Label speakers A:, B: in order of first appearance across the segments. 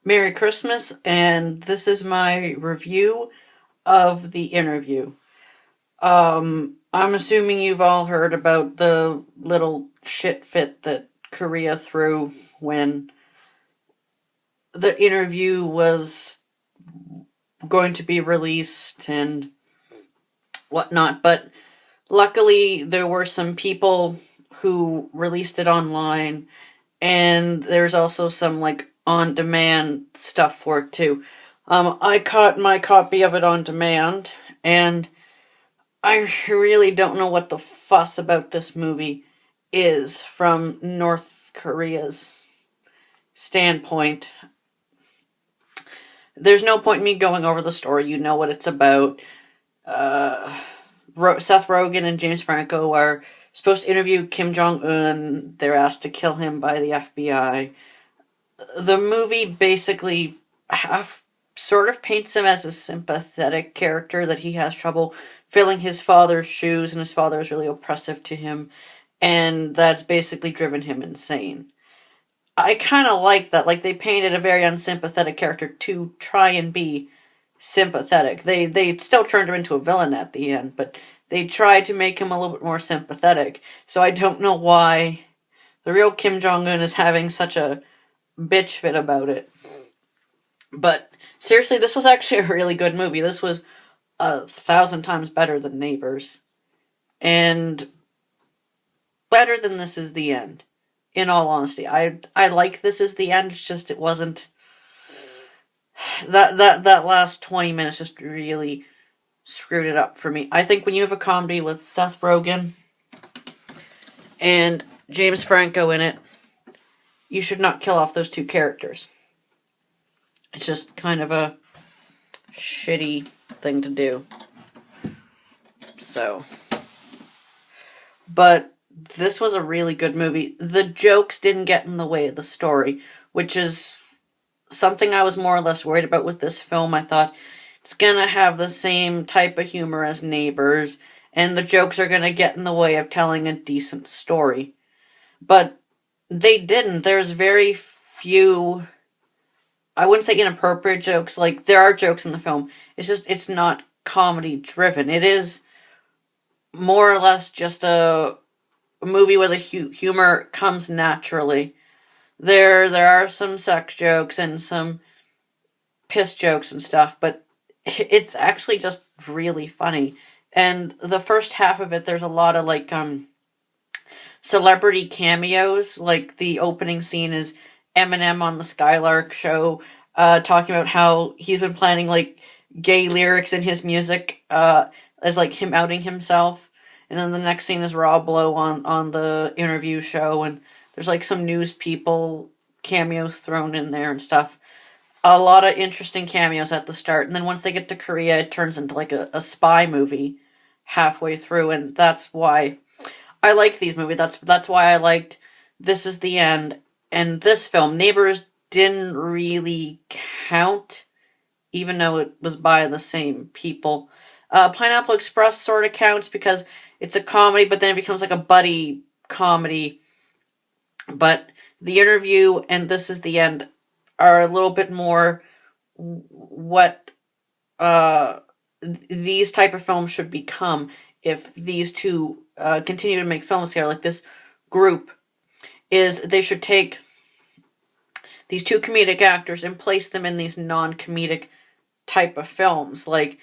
A: Merry Christmas, and this is my review of The Interview. I'm assuming you've all heard about the little shit fit that Korea threw when The Interview was going to be released and whatnot, but luckily there were some people who released it online, and there's also some, on-demand stuff for it, too. I caught my copy of it on demand, and I really don't know what the fuss about this movie is from North Korea's standpoint. There's no point in me going over the story. You know what it's about. Seth Rogen and James Franco are supposed to interview Kim Jong-un. They're asked to kill him by the FBI. The movie basically sort of paints him as a sympathetic character, that he has trouble filling his father's shoes, and his father is really oppressive to him, and that's basically driven him insane. I kind of like that. Like, they painted a very unsympathetic character to try and be sympathetic. They still turned him into a villain at the end, but they tried to make him a little bit more sympathetic. So I don't know why the real Kim Jong-un is having such a bitch fit about it. But seriously, this was actually a really good movie. This was 1,000 times better than Neighbors. And better than This Is the End. In all honesty, I like This Is the End. It's just it wasn't that last 20 minutes just really screwed it up for me. I think when you have a comedy with Seth Rogen and James Franco in it, you should not kill off those two characters. It's just kind of a shitty thing to do. So, but this was a really good movie. The jokes didn't get in the way of the story, which is something I was more or less worried about with this film. I thought it's gonna have the same type of humor as Neighbors, and the jokes are gonna get in the way of telling a decent story. But they didn't. There's very few, I wouldn't say inappropriate jokes. Like, there are jokes in the film. It's just, it's not comedy driven. It is more or less just a movie where the humor comes naturally. There are some sex jokes and some piss jokes and stuff, but it's actually just really funny. And the first half of it, there's a lot of celebrity cameos. Like, the opening scene is Eminem on the Skylark show, talking about how he's been planning gay lyrics in his music, as him outing himself. And then the next scene is Rob Lowe on the Interview show, and there's some news people cameos thrown in there and stuff. A lot of interesting cameos at the start, and then once they get to Korea, it turns into a spy movie halfway through, and that's why I like these movies. That's why I liked This Is the End, and this film. Neighbors didn't really count, even though it was by the same people. Pineapple Express sort of counts because it's a comedy, but then it becomes a buddy comedy. But The Interview and This Is the End are a little bit more what these type of films should become if these two continue to make films together. Like, this group is, they should take these two comedic actors and place them in these non-comedic type of films. Like,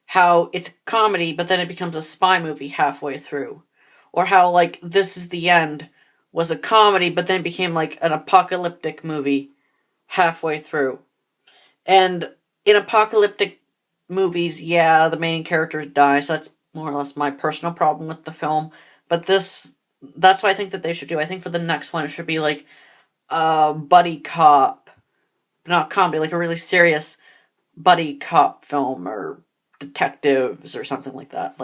A: how it's comedy, but then it becomes a spy movie halfway through. Or how, This Is the End was a comedy, but then became, an apocalyptic movie halfway through. And in apocalyptic movies, yeah, the main characters die, so that's more or less my personal problem with the film. But that's what I think that they should do. I think for the next one, it should be, a buddy cop, not comedy, a really serious buddy cop film, or detectives or something like that.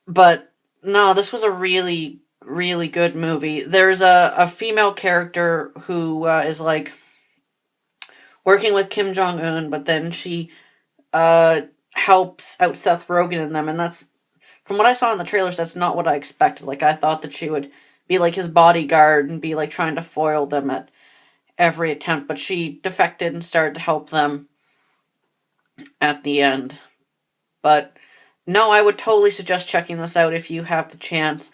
A: But no, this was a really, really good movie. There's a female character who is working with Kim Jong-un, but then she helps out Seth Rogen in them, and that's, from what I saw in the trailers, that's not what I expected. I thought that she would be his bodyguard and be trying to foil them every attempt, but she defected and started to help them at the end. But no, I would totally suggest checking this out if you have the chance.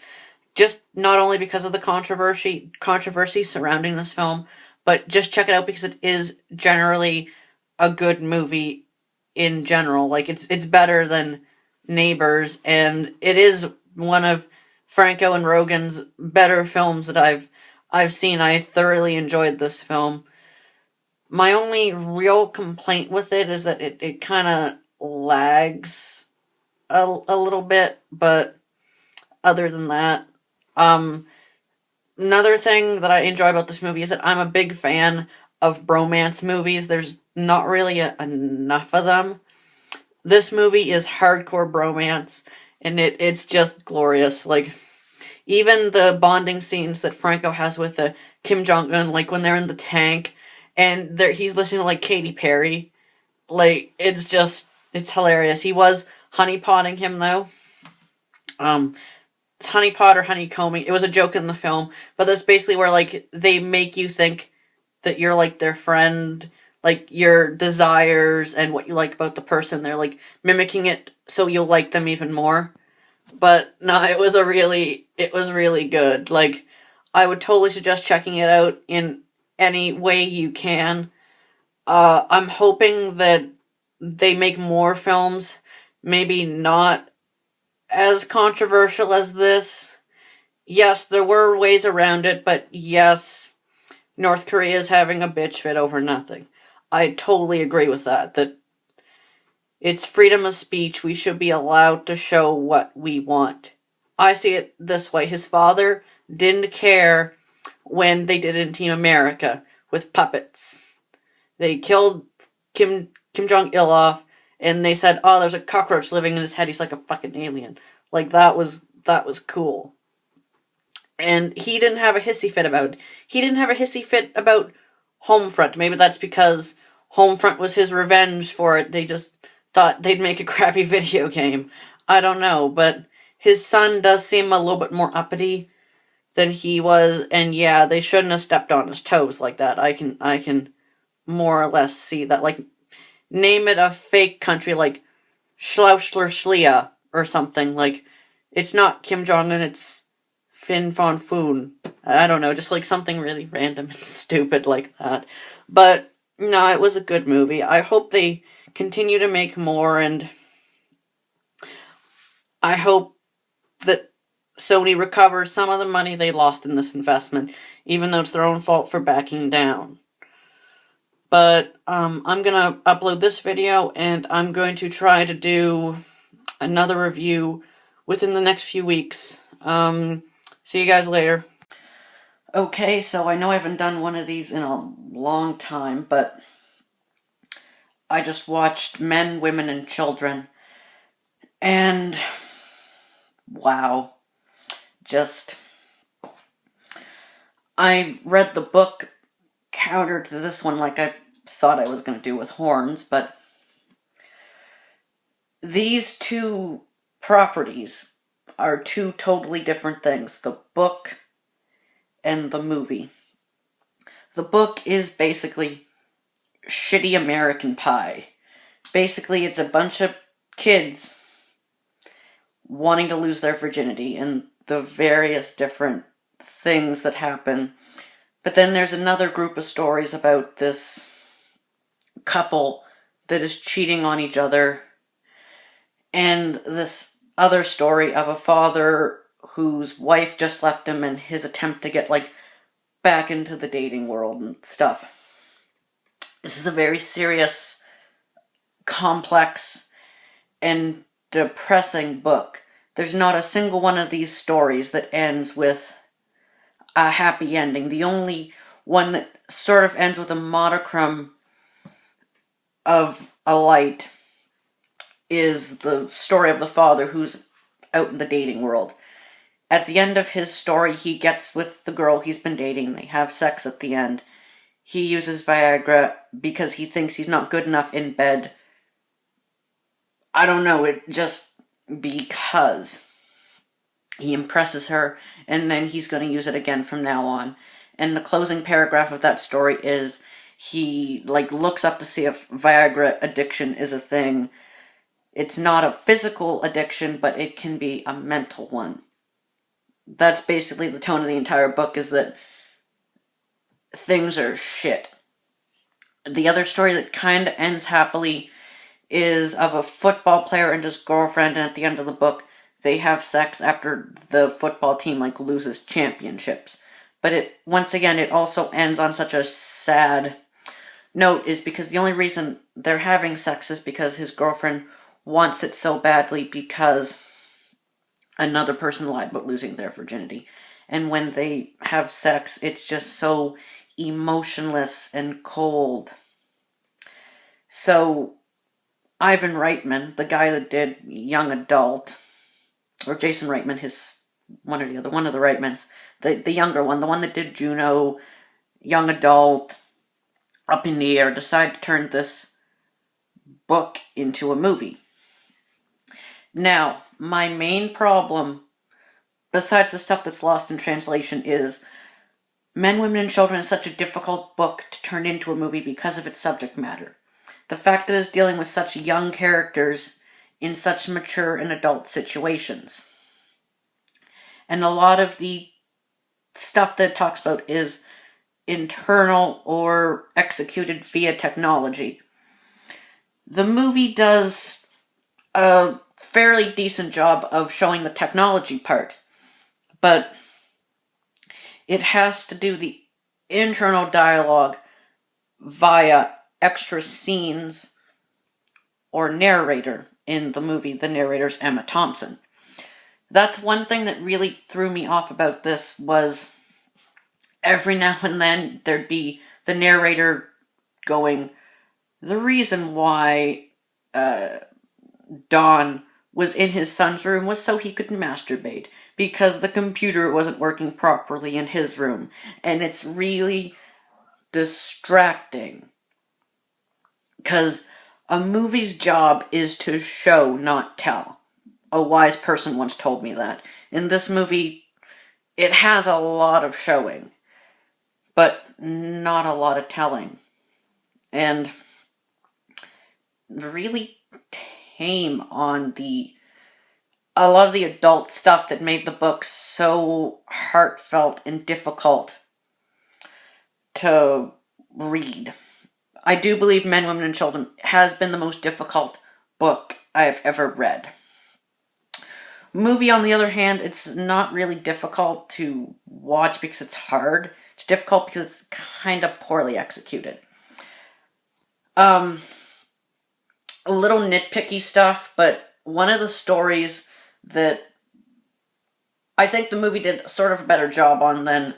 A: Just not only because of the controversy surrounding this film, but just check it out because it is generally a good movie in general. Like, it's better than Neighbors, and it is one of Franco and Rogen's better films that I've seen. I thoroughly enjoyed this film. My only real complaint with it is that it kind of lags a little bit, but other than that, another thing that I enjoy about this movie is that I'm a big fan of bromance movies. There's not really enough of them. This movie is hardcore bromance, and it's just glorious. Like, even the bonding scenes that Franco has with Kim Jong-un, like when they're in the tank, and he's listening to, like, Katy Perry. Like, it's hilarious. He was honeypotting him, though. It's honeypot or honeycombing. It was a joke in the film, but that's basically where, like, they make you think that you're, like, their friend, like, your desires and what you like about the person. They're, like, mimicking it so you'll like them even more. But, no, it was really good. Like, I would totally suggest checking it out in any way you can. I'm hoping that they make more films, maybe not as controversial as this. Yes, there were ways around it, but yes, North Korea is having a bitch fit over nothing. I totally agree with that it's freedom of speech. We should be allowed to show what we want. I see it this way. His father didn't care when they did it in Team America with puppets. They killed Kim Jong-il off, and they said, oh, there's a cockroach living in his head. He's like a fucking alien. Like, that was cool. And he didn't have a hissy fit about it. He didn't have a hissy fit about Homefront. Maybe that's because Homefront was his revenge for it. They just thought they'd make a crappy video game. I don't know, but his son does seem a little bit more uppity than he was, and yeah, they shouldn't have stepped on his toes like that. I can more or less see that. Like, name it a fake country like Schleia or something. Like, it's not Kim Jong-un, it's Fin Fon Foon. I don't know, just like something really random and stupid like that. But no, it was a good movie. I hope they continue to make more, and I hope that Sony recovers some of the money they lost in this investment, even though it's their own fault for backing down. But I'm going to upload this video, and I'm going to try to do another review within the next few weeks. See you guys later. Okay, so I know I haven't done one of these in a long time, but I just watched Men, Women, and Children, and wow. I read the book counter to this one like I thought I was going to do with Horns, but these two properties are two totally different things, the book and the movie. The book is basically shitty American Pie. Basically, it's a bunch of kids wanting to lose their virginity and the various different things that happen. But then there's another group of stories about this couple that is cheating on each other, and this other story of a father whose wife just left him and his attempt to get, like, back into the dating world and stuff. This is a very serious, complex, and depressing book. There's not a single one of these stories that ends with a happy ending. The only one that sort of ends with a modicum of a light is the story of the father who's out in the dating world. At the end of his story, he gets with the girl he's been dating. They have sex at the end. He uses Viagra because he thinks he's not good enough in bed. I don't know, it just because he impresses her, and then he's going to use it again from now on. And the closing paragraph of that story is he looks up to see if Viagra addiction is a thing. It's not a physical addiction, but it can be a mental one. That's basically the tone of the entire book, is that things are shit. The other story that kind of ends happily is of a football player and his girlfriend, and at the end of the book, they have sex after the football team loses championships. But it also ends on such a sad note, is because the only reason they're having sex is because his girlfriend wants it so badly because another person lied about losing their virginity. And when they have sex, it's just so emotionless and cold. So Ivan Reitman, the guy that did Young Adult, or Jason Reitman, one of the Reitmans, the younger one, the one that did Juno, Young Adult, Up in the Air, decided to turn this book into a movie. Now, my main problem, besides the stuff that's lost in translation, is Men, Women, and Children is such a difficult book to turn into a movie because of its subject matter. The fact that it's dealing with such young characters in such mature and adult situations. And a lot of the stuff that it talks about is internal or executed via technology. The movie does a fairly decent job of showing the technology part, but it has to do the internal dialogue via extra scenes or narrator. In the movie, the narrator's Emma Thompson. That's one thing that really threw me off about this, was every now and then there'd be the narrator going, the reason why Don was in his son's room was so he could masturbate, because the computer wasn't working properly in his room. And it's really distracting, because a movie's job is to show, not tell. A wise person once told me that. In this movie, it has a lot of showing, but not a lot of telling. And really tame on a lot of the adult stuff that made the book so heartfelt and difficult to read. I do believe Men, Women, and Children has been the most difficult book I've ever read. Movie, on the other hand, it's not really difficult to watch because it's hard. It's difficult because it's kind of poorly executed. A little nitpicky stuff, but one of the stories that I think the movie did sort of a better job on than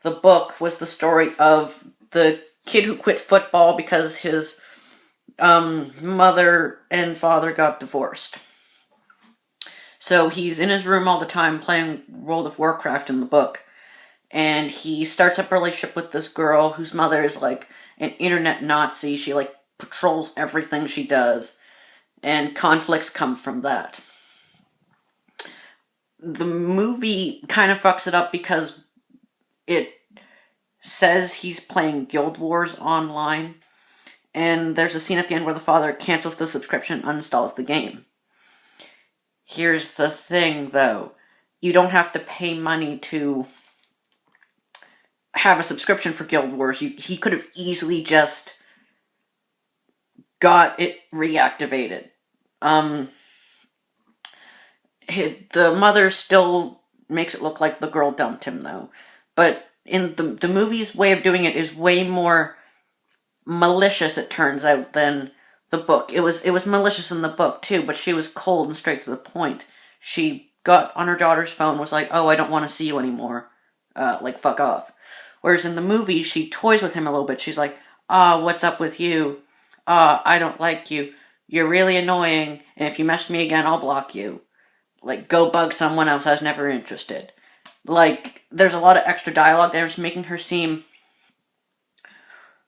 A: the book was the story of the kid who quit football because his mother and father got divorced. So he's in his room all the time playing World of Warcraft in the book, and he starts up a relationship with this girl whose mother is an internet Nazi. She patrols everything she does, and conflicts come from that. The movie kind of fucks it up because it says he's playing Guild Wars online, and there's a scene at the end where the father cancels the subscription and uninstalls the game. Here's the thing, though. You don't have to pay money to have a subscription for Guild Wars. He could have easily just got it reactivated. The mother still makes it look like the girl dumped him, though. But in the movie's way of doing it is way more malicious, it turns out, than the book. It was malicious in the book, too, but she was cold and straight to the point. She got on her daughter's phone, was like, oh, I don't want to see you anymore. Fuck off. Whereas in the movie, she toys with him a little bit. She's like, what's up with you? I don't like you. You're really annoying, and if you mess with me again, I'll block you. Go bug someone else I was never interested. There's a lot of extra dialogue there, just making her seem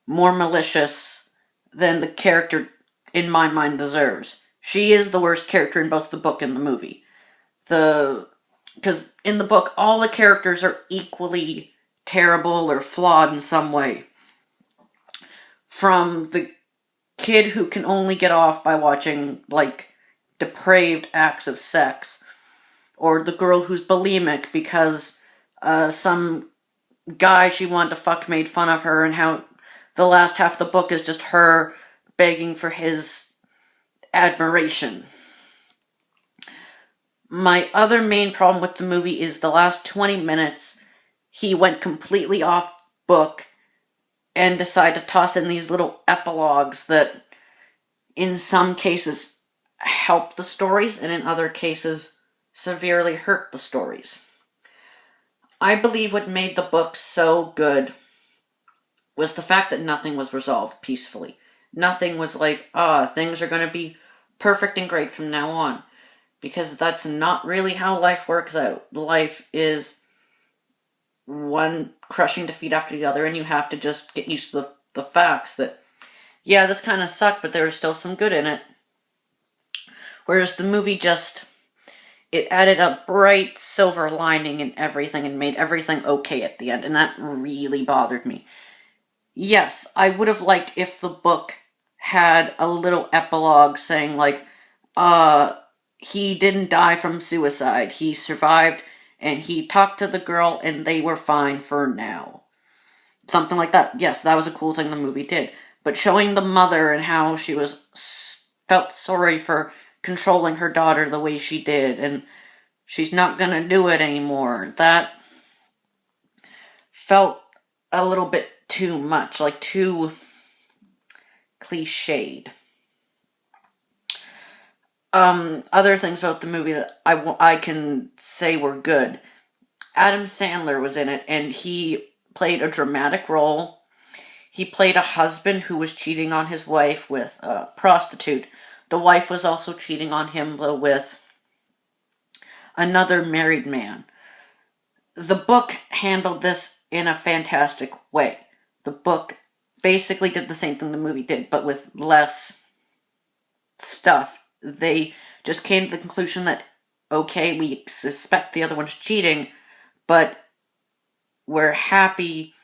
A: more malicious than the character, in my mind, deserves. She is the worst character in both the book and the movie. Because in the book, all the characters are equally terrible or flawed in some way. From the kid who can only get off by watching, like, depraved acts of sex, or the girl who's bulimic because some guy she wanted to fuck made fun of her, and how the last half of the book is just her begging for his admiration. My other main problem with the movie is the last 20 minutes, he went completely off book and decided to toss in these little epilogues that in some cases help the stories and in other cases severely hurt the stories. I believe what made the book so good was the fact that nothing was resolved peacefully. Nothing was like, things are going to be perfect and great from now on. Because that's not really how life works out. Life is one crushing defeat after the other, and you have to just get used to the facts that, yeah, this kind of sucked, but there was still some good in it. Whereas the movie it added a bright silver lining in everything and made everything okay at the end, and that really bothered me. Yes, I would have liked if the book had a little epilogue saying, like, he didn't die from suicide. He survived, and he talked to the girl, and they were fine for now. Something like that. Yes, that was a cool thing the movie did. But showing the mother and how she felt sorry for controlling her daughter the way she did, and she's not gonna do it anymore, that felt a little bit too much, like too cliched. Other things about the movie that I can say were good. Adam Sandler was in it, and he played a dramatic role. He played a husband who was cheating on his wife with a prostitute. The wife was also cheating on him, though, with another married man. The book handled this in a fantastic way. The book basically did the same thing the movie did, but with less stuff. They just came to the conclusion that, okay, we suspect the other one's cheating, but we're happy.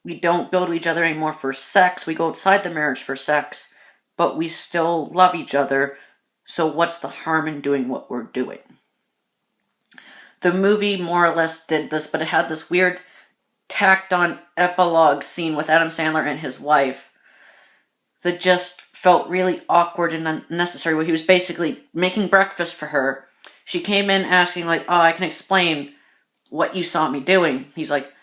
A: We don't go to each other anymore for sex. We go outside the marriage for sex, but we still love each other, so what's the harm in doing what we're doing? The movie more or less did this, but it had this weird tacked-on epilogue scene with Adam Sandler and his wife that just felt really awkward and unnecessary, where he was basically making breakfast for her. She came in asking, like, I can explain what you saw me doing. He's like,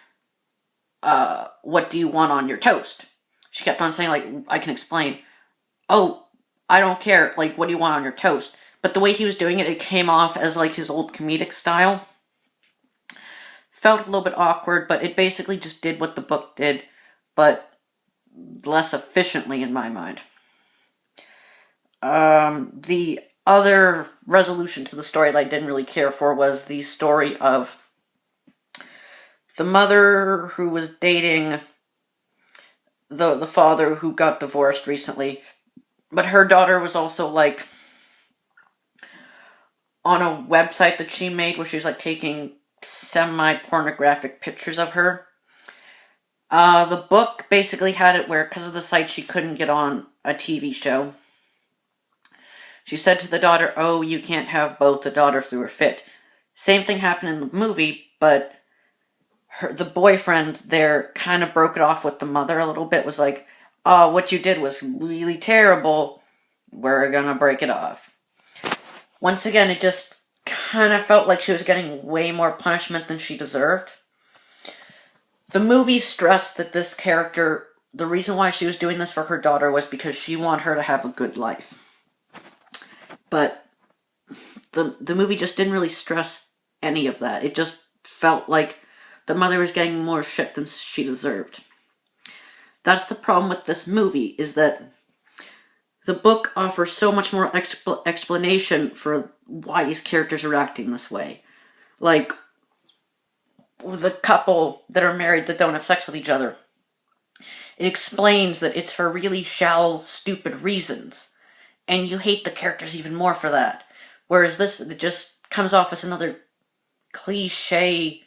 A: what do you want on your toast? She kept on saying, like, I can explain. Oh, I don't care, like, what do you want on your toast? But the way he was doing it, it came off as, like, his old comedic style. Felt a little bit awkward, but it basically just did what the book did, but less efficiently in my mind. The other resolution to the story that I didn't really care for was the story of the mother who was dating the father who got divorced recently, but her daughter was also, like, on a website that she made where she was, like, taking semi-pornographic pictures of her. The book basically had it where, because of the site, she couldn't get on a TV show. She said to the daughter, oh, you can't have both. The daughter threw her fit. Same thing happened in the movie, but the boyfriend there kind of broke it off with the mother a little bit, was like, oh, what you did was really terrible. We're gonna break it off. Once again, it just kind of felt like she was getting way more punishment than she deserved. The movie stressed that this character, the reason why she was doing this for her daughter was because she wanted her to have a good life. But the movie just didn't really stress any of that. It just felt like the mother was getting more shit than she deserved. That's the problem with this movie, is that the book offers so much more explanation for why these characters are acting this way. Like, the couple that are married that don't have sex with each other. It explains that it's for really shallow, stupid reasons. And you hate the characters even more for that. Whereas this, it just comes off as another cliche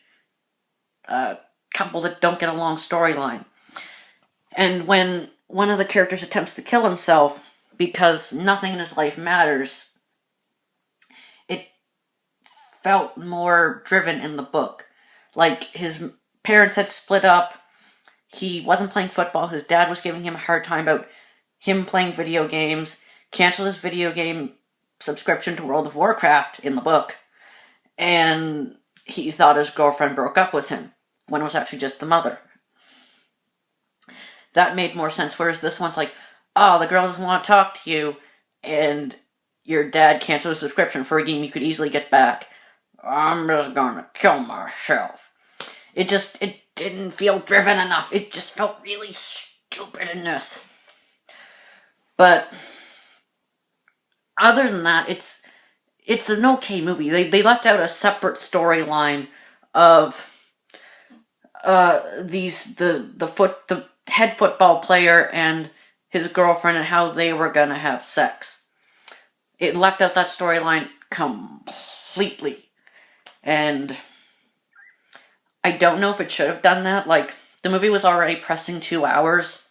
A: couple that don't get along storyline. And when one of the characters attempts to kill himself because nothing in his life matters, it felt more driven in the book. Like, his parents had split up, he wasn't playing football, his dad was giving him a hard time about him playing video games, canceled his video game subscription to World of Warcraft in the book, and he thought his girlfriend broke up with him, when it was actually just the mother. That made more sense, whereas this one's like, oh, the girl doesn't want to talk to you, and your dad canceled a subscription for a game you could easily get back. I'm just gonna kill myself. It didn't feel driven enough. It just felt really stupid in this. But other than that, it's an okay movie. They left out a separate storyline of the head football player and his girlfriend and how they were gonna have sex. It left out that storyline completely. And I don't know if it should have done that. Like, the movie was already pressing 2 hours.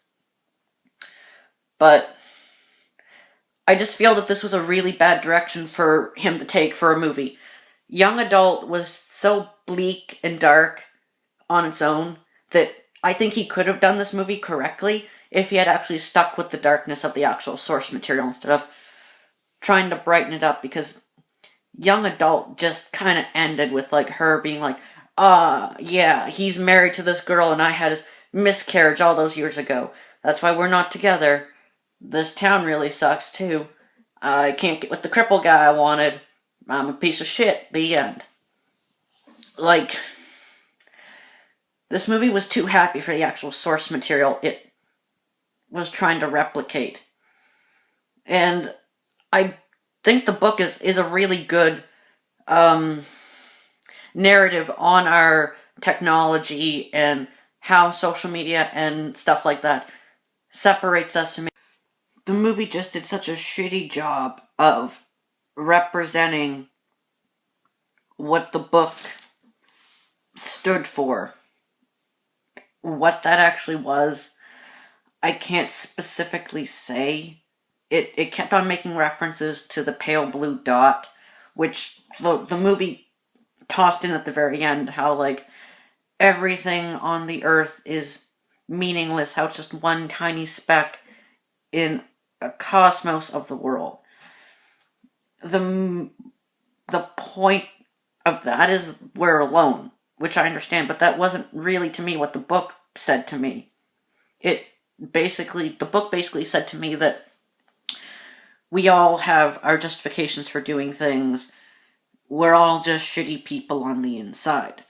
A: But I just feel that this was a really bad direction for him to take for a movie. Young Adult was so bleak and dark on its own that I think he could have done this movie correctly if he had actually stuck with the darkness of the actual source material instead of trying to brighten it up, because Young Adult just kind of ended with, like, her being like, yeah, he's married to this girl and I had his miscarriage all those years ago. That's why we're not together. This town really sucks, too. I can't get with the cripple guy I wanted. I'm a piece of shit. The end. Like, this movie was too happy for the actual source material it was trying to replicate. And I think the book is a really good narrative on our technology and how social media and stuff like that separates us. The movie just did such a shitty job of representing what the book stood for. What that actually was, I can't specifically say. It kept on making references to the pale blue dot, which the movie tossed in at the very end, how, like, everything on the earth is meaningless, how it's just one tiny speck in a cosmos of the world. The point of that is we're alone, which I understand, but that wasn't really, to me, what the book said to me. The book basically said to me that we all have our justifications for doing things. We're all just shitty people on the inside.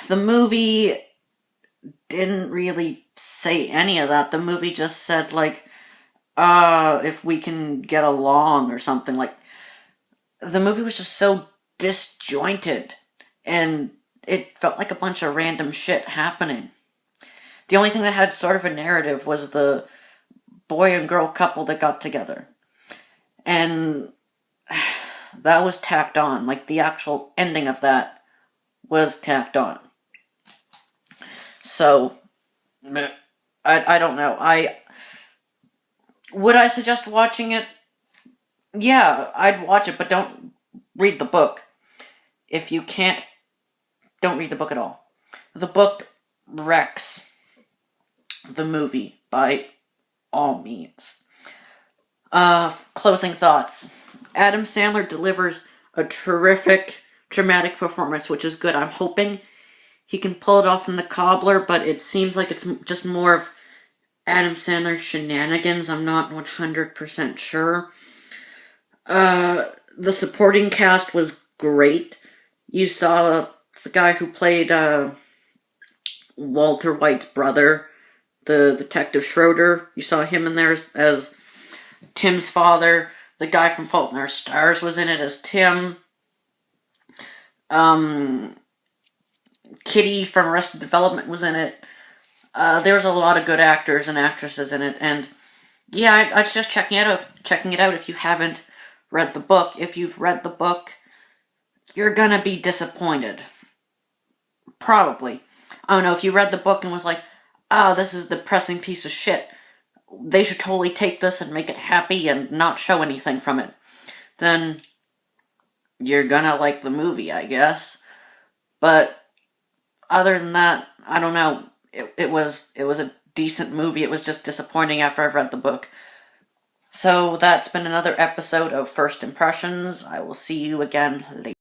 A: The movie didn't really say any of that. The movie just said, like, if we can get along or something. Like, the movie was just so disjointed, and it felt like a bunch of random shit happening. The only thing that had sort of a narrative was the boy and girl couple that got together. And that was tacked on. Like, the actual ending of that was tacked on. So, I don't know. Would I suggest watching it? Yeah, I'd watch it, but don't read the book. If you can't, don't read the book at all. The book wrecks the movie by all means. Closing thoughts. Adam Sandler delivers a terrific dramatic performance, which is good. I'm hoping he can pull it off in The Cobbler, but it seems like it's just more of Adam Sandler's shenanigans. I'm not 100% sure. The supporting cast was great. You saw the guy who played Walter White's brother, the Detective Schroeder. You saw him in there as Tim's father. The guy from Fault in Our Stars was in it as Tim. Kitty from Arrested Development was in it. There's a lot of good actors and actresses in it, and yeah, I suggest checking it out if you haven't read the book. If you've read the book, you're gonna be disappointed. Probably. I don't know, if you read the book and was like, oh, this is a depressing piece of shit, they should totally take this and make it happy and not show anything from it, then you're gonna like the movie, I guess. But other than that, I don't know. It was a decent movie. It was just disappointing after I've read the book. So that's been another episode of First Impressions. I will see you again later.